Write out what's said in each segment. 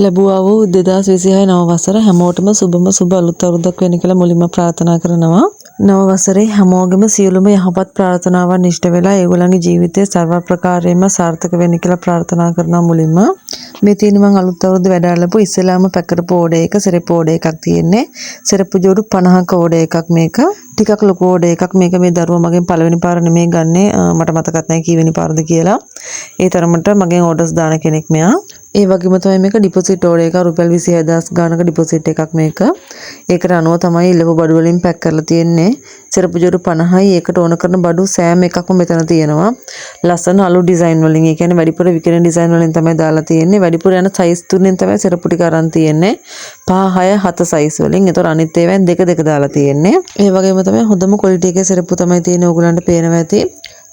ලැබුවා වූ 2026 නව වසර හැමෝටම සුබම සුබ අලුත් අවුරුද්දක් වෙන්න කියලා මුලින්ම ප්‍රාර්ථනා කරනවා. නව වසරේ හැමෝගෙම සියලුම යහපත් ප්‍රාර්ථනාවන් ඉෂ්ට වෙලා ඒගොල්ලන්ගේ ජීවිතේ සර්ව ප්‍රකාරයෙන්ම සාර්ථක වෙන්න කියලා ප්‍රාර්ථනා කරනවා මුලින්ම. මේ තියෙන මං අලුත් අවුරුද්ද වැඩ අරලපු ඉස්සෙල්ලාම පැකරපු ඕඩර් එක සෙරප්පු ඕඩර් එකක් තියෙන්නේ. සෙරප්පු ජෝඩු 50ක ඕඩර් එකක් මේක. ටිකක් ලොකු ඕඩර් එකක් මේක. මේ දරුවා මගෙන් පළවෙනි පාර නෙමෙයි ගන්නෙ. මට මතකත් නැහැ කීවෙනි පාරද කියලා. ඒ තරමට මගෙන් ඕඩර්ස් දාන කෙනෙක් මෙයා. ඒ වගේම තමයි මේක ඩිපොසිට් ඕඩර් එක රුපියල් 26000 ගානක ඩිපොසිට් එකක් මේක. ඒකට අනුව තමයි ඉල්ලපු බඩු වලින් පැක් කරලා තියෙන්නේ. සෙරප්පු ජෝඩු 50යි. ඒකට ඕන කරන බඩු සෑම එකක්ම මෙතන තියෙනවා. ලස්සන අලු ඩිසයින් වලින්. ඒ කියන්නේ වැඩිපුර විකින ඩිසයින් වලින් තමයි දාලා තියෙන්නේ. වැඩිපුර යන සයිස් තුනෙන් තමයි සෙරප්පු ටික අරන් තියෙන්නේ. 5 6 7 සයිස් වලින්. ඒතර අනිත් ඒවායින් දෙක දෙක දාලා තියෙන්නේ. ඒ වගේම තමයි හොඳම ක්වොලිටි එකේ සෙරප්පු තමයි තියෙන්නේ. ඕගලන්ට පේනවා ඇති.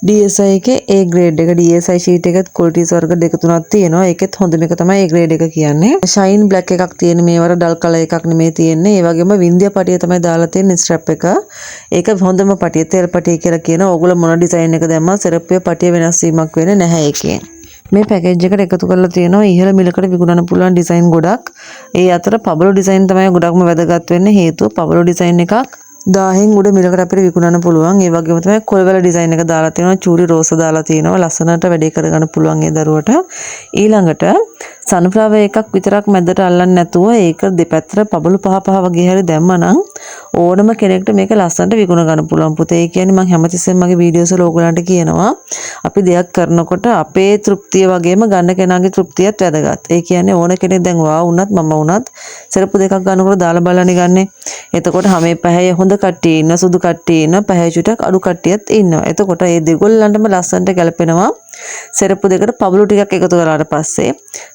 DSI එකේ A grade එක DSI sheet එකත් qualities වර්ග දෙක තුනක් තියෙනවා. ඒකෙත් හොඳම එක තමයි A grade එක කියන්නේ. shine black එකක් තියෙන මේවර dull color එකක් නෙමෙයි තියෙන්නේ. ඒ වගේම වින්දියා පටිය තමයි දාලා තියෙන්නේ strap එක. ඒක හොඳම පටිය තෙල් පටිය කියලා කියන. ඕගොල්ලෝ මොන ඩිසයින් එක දැම්මා සෙරප්පුවේ පටිය වෙනස් වීමක් වෙන්නේ නැහැ ඒකේ. මේ පැකේජ් එකට එකතු කරලා තියෙනවා ඉහළ මිලකට විකුණන්න පුළුවන් ඩිසයින් ගොඩක්. ඒ අතර පබළු ඩිසයින් තමයි ගොඩක්ම වැදගත් වෙන්නේ. හේතුව පබළු ඩිසයින් එකක් 1000න් උඩ මිලකට අපිට විකුණන්න පුළුවන්. ඒ වගේම තමයි කොළවල ඩිසයින් එක දාලා තියෙනවා. චූරි රෝස දාලා තියෙනවා. ලස්සනට වැඩේ කරගන්න පුළුවන් ඒ දරුවට. ඊළඟට සන්ෆ්ලවර් එකක් විතරක් මැදට අල්ලන්නේ නැතුව ඒක දෙපැත්තට පබළු පහ පහ වගේ හැරි දැම්මනම් ඕනම කෙනෙක්ට මේක ලස්සනට විකුණ ගන්න පුළුවන් පුතේ. ඒ කියන්නේ මම හැමතිස්සෙම මගේ වීඩියෝස් වල ඕගලන්ට කියනවා අපි දෙයක් කරනකොට අපේ තෘප්තිය වගේම ගන්න කෙනාගේ තෘප්තියත් වැදගත්. ඒ කියන්නේ ඕන කෙනෙක් දැන් වා වුණත් මම වුණත් සෙරප්පු දෙකක් ගන්නකොට දාලා බලන්නේ ගන්නෙ. එතකොට හැම පැහැය හොඳ කට්ටිය ඉන්න සුදු කට්ටිය ඉන්න පැහැ චුටක් අඩු කට්ටියත් ඉන්නවා. එතකොට මේ දෙගොල්ලන්ටම ලස්සනට ගැලපෙනවා. සෙරප්පු දෙකට පබළු ටිකක් එකතු කරලාට පස්සේ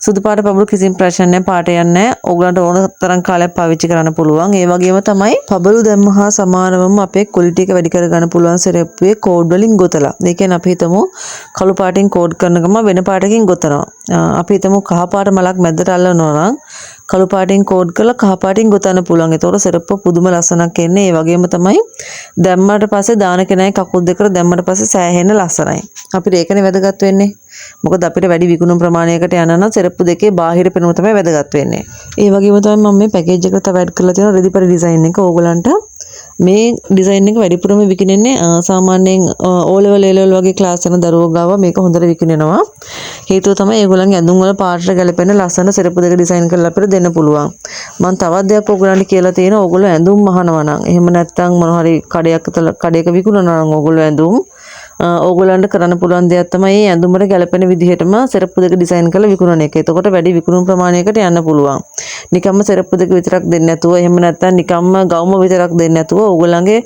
සුදු පාට පබළු කිසිම ප්‍රශ්න නැහැ. පාට යන්නේ නැහැ. ඕගලන්ට ඕන තරම් කාලයක් පාවිච්චි කරන්න පුළුවන්. ඒ වගේම තමයි පබළු දැම්ම හා සමානවම අපේ ක්වොලිටි එක වැඩි කර ගන්න පුළුවන් සෙරප්පුවේ කෝඩ් වලින් ගොතලා. ඒ කියන්නේ අපි හිතමු කළු පාටින් කෝඩ් කරන ගම වෙන පාටකින් ගොතනවා. අපි හිතමු කහ පාට මලක් මැදට අල්ලනවා නම් කළු පාටින් කෝඩ් කරලා කහ පාටින් ගොතන්න පුළුවන්. ඒතකොට සෙරප්පුව පුදුම ලස්සනක් එන්නේ. ඒ වගේම තමයි දැම්මට පස්සේ දාන කෙනාගේ කකුල් දෙකට දැම්මට පස්සේ සෑහෙන ලස්සනයි. අපිට ඒකනේ වැදගත් වෙන්නේ. මොකද අපිට වැඩි විකුණුම් ප්‍රමාණයකට යන නම් සෙරප්පු දෙකේ බාහිර පෙනුම තමයි වැදගත් වෙන්නේ. ඒ වගේම තමයි මම මේ පැකේජ් එකට තව ඇඩ් කරලා තියෙනවා රෙදිපරි ඩිසයින් එක. ඕගලන්ට මේ ඩිසයින් එක වැඩිපුරම විකිනෙන්නේ සාමාන්‍යයෙන් O level A level වගේ ක්ලාස් යන දරුවෝ ගාව මේක හොඳට විකිනෙනවා. හේතුව තමයි ඒගොල්ලන්ගේ ඇඳුම් වල පාටට ගැලපෙන ලස්සන සෙරප්පු දෙක ඩිසයින් කරලා අපිට දෙන්න පුළුවන්. මම තවත් දෙයක් ඕගොල්ලන්ට කියලා තියෙනවා. ඕගොල්ලෝ ඇඳුම් අහනවා නම් එහෙම නැත්නම් මොන හරි කඩයක විකුණනවා නම් ඕගොල්ලෝ ඇඳුම් ඕගොල්ලන්ට කරන්න පුළුවන් දෙයක් තමයි මේ ඇඳුමට ගැලපෙන විදිහටම සෙරප්පු දෙක ඩිසයින් කරලා විකුණන එක. එතකොට වැඩි විකුණුම් ප්‍රමාණයකට යන්න පුළුවන්. නිකම්ම සෙරප්පු දෙක විතරක් දෙන්නේ නැතුව එහෙම නැත්නම් නිකම්ම ගවුම විතරක් දෙන්නේ නැතුව ඕගොල්ලන්ගේ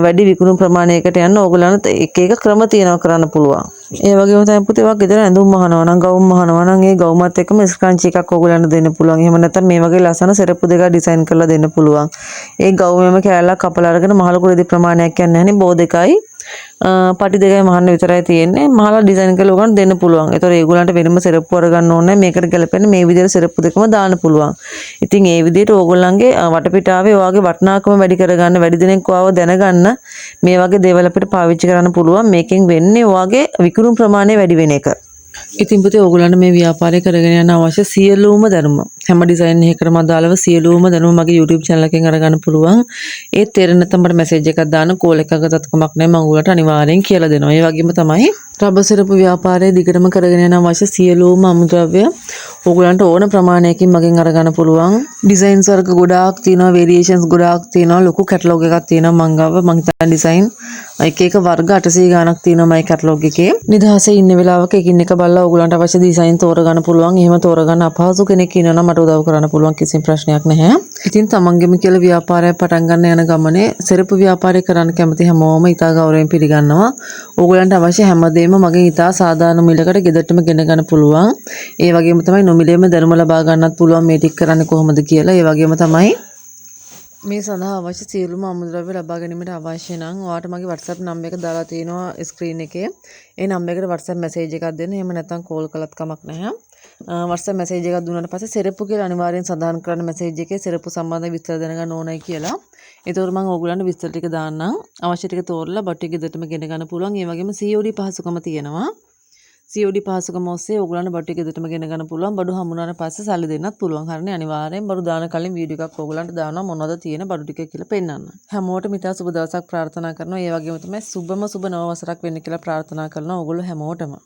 වැඩි විකුණුම් ප්‍රමාණයකට යන්න ඕගොල්ලන්ට එක එක ක්‍රම තියෙනවා කරන්න පුළුවන්. ඒ වගේම තමයි පුතේ වක් ගෙදර ඇඳුම් අහනවා නම් ගවුම් අහනවා නම් ඒ ගවුමත් එක්කම ස්ක්‍රන්චි එකක් ඕගොල්ලන්ට දෙන්න පුළුවන්. එහෙම නැත්නම් මේ වගේ ලස්සන සෙරප්පු දෙක ඩිසයින් කරලා දෙන්න පුළුවන්. ඒ ගවුමෙම කෑල්ලක් කපලා අරගෙන මහලු කුරේදී ප්‍රමාණයක් යන්නේ නැහනේ බෝ දෙකයි පටි දෙකයි මහන්න විතරයි තියෙන්නේ. මහලා ඩිසයින් කරලා උගන් දෙන්න පුළුවන්. ඒතකොට ඒගොල්ලන්ට වෙනම සෙරප්පු අරගන්න ඕනේ. මේකට ගැලපෙන මේ විදිහට සෙරප්පු දෙකම දාන්න පුළුවන්. ඉතින් ඒ විදිහට ඕගොල්ලන්ගේ වටපිටාවේ ඔයගේ වටිනාකම වැඩි කරගන්න වැඩි දෙනෙක් ඔයව දැනගන්න මේ වගේ දේවල් අපිට පාවිච්චි කරන්න පුළුවන්. මේකෙන් වෙන්නේ ඔයගේ විකුණුම් ප්‍රමාණය වැඩි වෙන එක. ඉතින් පුතේ ඕගොල්ලන්ට මේ ව්‍යාපාරය කරගෙන යන අවශ්‍ය සියලුම දැනුම හැම ඩිසයින් එකකටම අදාළව සියලුම දැනුම මගේ YouTube channel එකෙන් අරගන්න පුළුවන්. ඒත් තේරෙන්නේ නැත්නම් මට මැසේජ් එකක් දාන්න කෝල් එකක් ගත්තත් කමක් නැහැ. මම ඔයාලට අනිවාර්යෙන් කියලා දෙනවා. ඒ වගේම තමයි රබර් සිරපු ව්‍යාපාරය දිගටම කරගෙන යන අවශ්‍ය සියලුම අමුද්‍රව්‍ය ඕගොල්ලන්ට ඕන ප්‍රමාණයකින් මගෙන් අරගන්න පුළුවන්. ඩිසයින්ස් වර්ග ගොඩාක් තියෙනවා. වේරියේෂන්ස් ගොඩාක් තියෙනවා. ලොකු කැටලොග් එකක් තියෙනවා මං ගාව. මං හිතන ඩිසයින් එක එක වර්ග 800 ගාණක් තියෙනවා මගේ කැටලොග් එකේ. නිදහසේ ඉන්න වෙලාවක එකින් එක බලලා ඕගොල්ලන්ට අවශ්‍ය ඩිසයින් තෝරගන්න පුළුවන්. එහෙම තෝරගන්න අපහසු කෙනෙක් ඉන්නවා නම් මට උදව් කරන්න පුළුවන්. කිසිම ප්‍රශ්නයක් නැහැ. ඉතින් තමන්ගෙම කියලා ව්‍යාපාරයක් පටන් ගන්න යන ගමනේ සෙරපු ව්‍යාපාරය කරන්න කැමති හැමෝම ඉතා ගෞරවයෙන් පිළිගන්නවා. ඕගොල්ලන්ට අවශ්‍ය හැමදේම මගෙන් ඉතා සාධාරණ මිලකට ගෙදරටම ගෙන ගන්න පුළුවන්. ඒ වගේම තමයි නොමිලේම දැනුම ලබා ගන්නත් පුළුවන් මේ ටික කරන්නේ කොහොමද කියලා. ඒ වගේම තමයි මේ සඳහා අවශ්‍ය සියලුම අමුද්‍රව්‍ය ලබා ගැනීමට අවශ්‍ය නම් ඔයාලට මගේ WhatsApp නම්බර් එක දාලා තියෙනවා ස්ක්‍රීන් එකේ. ඒ නම්බර් එකට WhatsApp මැසේජ් එකක් දෙන්න. එහෙම නැත්නම් කෝල් කළත් කමක් නැහැ. WhatsApp මැසේජ් එකක් දුන්නාට පස්සේ සෙරප්පු කියලා අනිවාර්යෙන් සඳහන් කරන්න මැසේජ් එකේ සෙරප්පු සම්බන්ධ විස්තර දැනගන්න ඕනයි කියලා. ඒතකොට මම ඕගොල්ලන්ට විස්තර ටික දාන්නම්. අවශ්‍ය ටික තෝරලා බට්ටු ගෙදරටම ගෙන ගන්න පුළුවන්. ඒ වගේම COD පහසුකම තියෙනවා. COD පහසුකම ඔස්සේ ඕගොල්ලන්ට බඩු ටික ගෙදරටම ගෙන ගන්න පුළුවන්. බඩු හම්බුනාට පස්සේ සල්ලි දෙන්නත් පුළුවන්. හරිනේ අනිවාර්යෙන් බඩු දාන කලින් වීඩියෝ එකක් ඕගොල්ලන්ට දානවා මොනවද තියෙන බඩු ටික කියලා පෙන්නන්න. හැමෝටම ඉතා සුබ දවසක් ප්‍රාර්ථනා කරනවා. ඒ වගේම තමයි සුබම සුබ නව වසරක් වෙන්න කියලා ප්‍රාර්ථනා කරනවා ඕගොල්ලෝ හැමෝටම.